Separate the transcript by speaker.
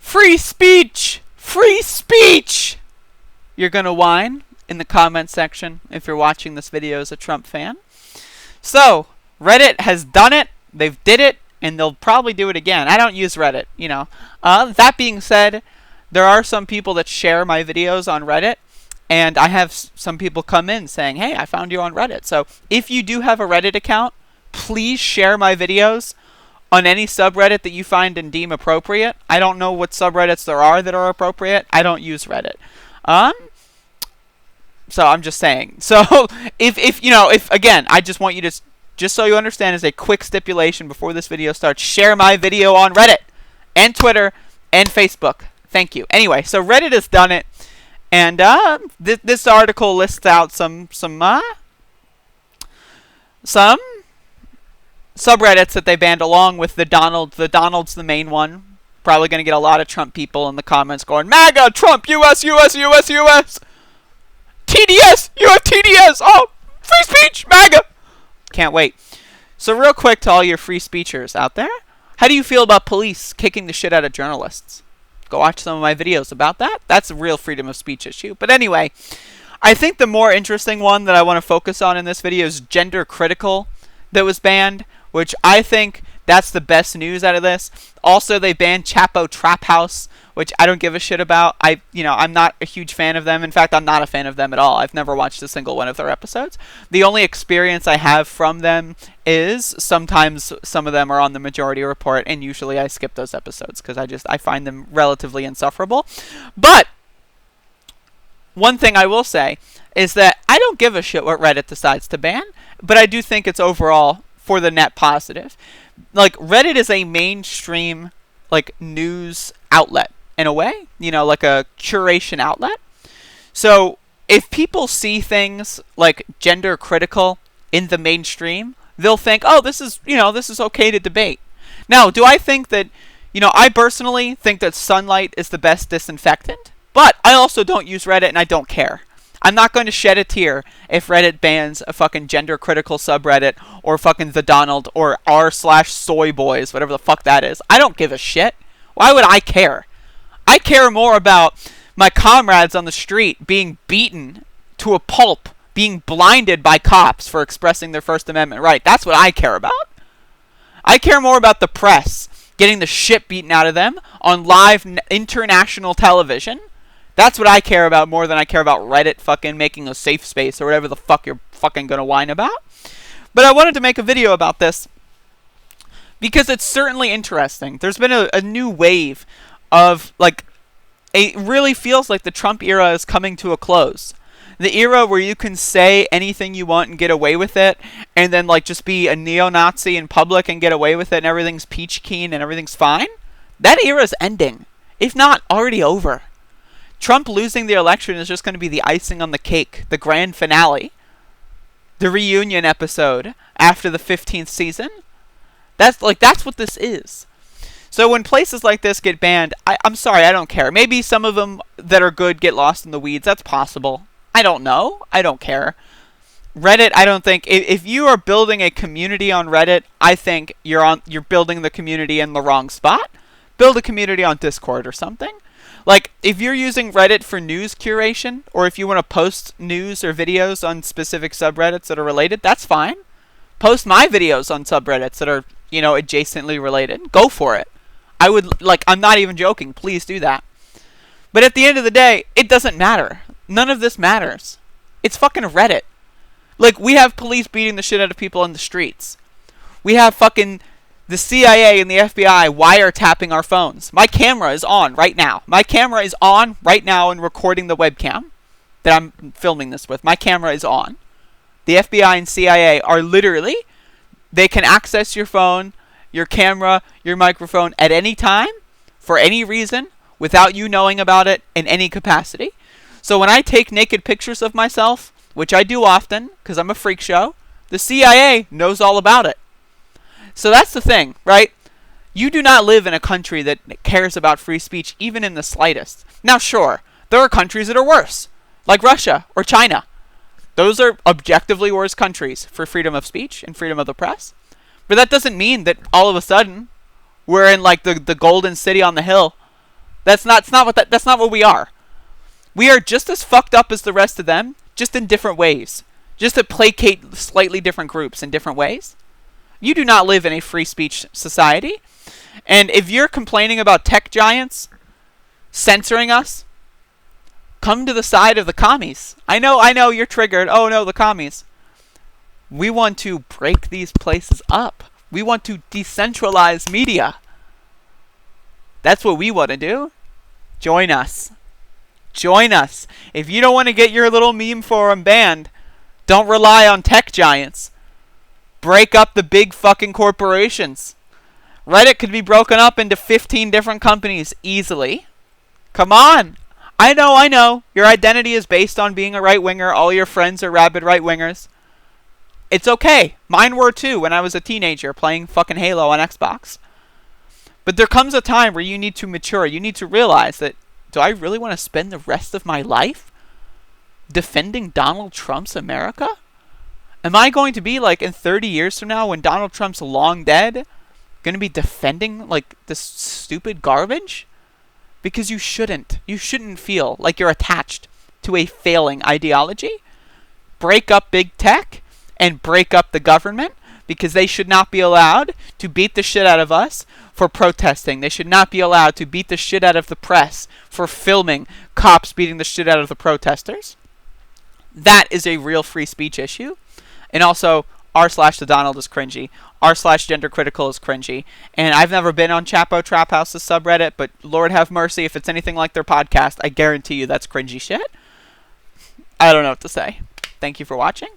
Speaker 1: Free speech! Free speech! You're gonna whine in the comment section if you're watching this video as a Trump fan. So, Reddit has done it, they've did it, and they'll probably do it again. I don't use Reddit, you know. That being said, there are some people that share my videos on Reddit, and I have some people come in saying, hey, I found you on Reddit. So, if you do have a Reddit account, please share my videos on any subreddit that you find and deem appropriate. I don't know what subreddits there are that are appropriate. I don't use Reddit. So I'm just saying. So if again, I just want you to, just so you understand, as a quick stipulation before this video starts, share my video on Reddit and Twitter and Facebook. Thank you. Anyway, so Reddit has done it, and this article lists out some subreddits that they banned, along with the Donald. The Donald's the main one. Probably going to get a lot of Trump people in the comments going, MAGA, Trump, US, US, US, US. TDS, you have TDS. Oh, free speech, MAGA. Can't wait. So real quick to all your free speechers out there, how do you feel about police kicking the shit out of journalists? Go watch some of my videos about that. That's a real freedom of speech issue. But anyway, I think the more interesting one that I want to focus on in this video is gender critical that was banned, which I think that's the best news out of this. Also, they banned ChapoTrapHouse, which I don't give a shit about. I'm not a huge fan of them. In fact, I'm not a fan of them at all. I've never watched a single one of their episodes. The only experience I have from them is sometimes some of them are on the Majority Report, and usually I skip those episodes because I find them relatively insufferable. But one thing I will say is that I don't give a shit what Reddit decides to ban, but I do think it's overall for the net positive. Like, Reddit is a mainstream, like, news outlet in a way, like a curation outlet. So if people see things like gender critical in the mainstream, they'll think, oh, this is okay to debate. Now, do I think that, I personally think that sunlight is the best disinfectant, but I also don't use Reddit and I don't care. I'm not going to shed a tear if Reddit bans a fucking gender-critical subreddit, or fucking the Donald, or r/soyboys, whatever the fuck that is. I don't give a shit. Why would I care? I care more about my comrades on the street being beaten to a pulp, being blinded by cops for expressing their First Amendment right. That's what I care about. I care more about the press getting the shit beaten out of them on live international television. That's what I care about more than I care about Reddit fucking making a safe space or whatever the fuck you're fucking gonna whine about. But I wanted to make a video about this because it's certainly interesting. There's been a new wave of, like, it really feels like the Trump era is coming to a close. The era where you can say anything you want and get away with it, and then, like, just be a neo-Nazi in public and get away with it, and everything's peach keen and everything's fine. That era is ending, if not already over. Trump losing the election is just going to be the icing on the cake, the grand finale, the reunion episode after the 15th season. That's what this is. So when places like this get banned, I'm sorry, I don't care. Maybe some of them that are good get lost in the weeds. That's possible. I don't know. I don't care. Reddit, I don't think, if you are building a community on Reddit, I think you're building the community in the wrong spot. Build a community on Discord or something. Like, if you're using Reddit for news curation, or if you want to post news or videos on specific subreddits that are related, that's fine. Post my videos on subreddits that are, adjacently related. Go for it. I'm not even joking. Please do that. But at the end of the day, it doesn't matter. None of this matters. It's fucking Reddit. Like, we have police beating the shit out of people in the streets. We have fucking the CIA and the FBI wiretapping our phones. My camera is on right now. My camera is on right now and recording the webcam that I'm filming this with. My camera is on. The FBI and CIA are literally, they can access your phone, your camera, your microphone at any time, for any reason, without you knowing about it in any capacity. So when I take naked pictures of myself, which I do often, because I'm a freak show, the CIA knows all about it. So that's the thing, right? You do not live in a country that cares about free speech, even in the slightest. Now, sure, there are countries that are worse, like Russia or China. Those are objectively worse countries for freedom of speech and freedom of the press. But that doesn't mean that all of a sudden we're in, like, the golden city on the hill That's not what we are. We are just as fucked up as the rest of them, just in different ways. Just to placate slightly different groups in different ways. You do not live in a free speech society. And if you're complaining about tech giants censoring us, come to the side of the commies. I know, you're triggered. Oh no, the commies. We want to break these places up. We want to decentralize media. That's what we want to do. Join us. Join us. If you don't want to get your little meme forum banned, don't rely on tech giants. Break up the big fucking corporations. Reddit could be broken up into 15 different companies easily. Come on. I know. Your identity is based on being a right-winger. All your friends are rabid right-wingers. It's okay. Mine were too when I was a teenager playing fucking Halo on Xbox. But there comes a time where you need to mature. You need to realize that, do I really want to spend the rest of my life defending Donald Trump's America? Am I going to be like in 30 years from now when Donald Trump's long dead, going to be defending like this stupid garbage? Because you shouldn't. You shouldn't feel like you're attached to a failing ideology. Break up big tech and break up the government, because they should not be allowed to beat the shit out of us for protesting. They should not be allowed to beat the shit out of the press for filming cops beating the shit out of the protesters. That is a real free speech issue. And also, r/the Donald is cringy. r/gendercritical is cringy. And I've never been on ChapoTrapHouse's subreddit, but Lord have mercy, if it's anything like their podcast, I guarantee you that's cringy shit. I don't know what to say. Thank you for watching.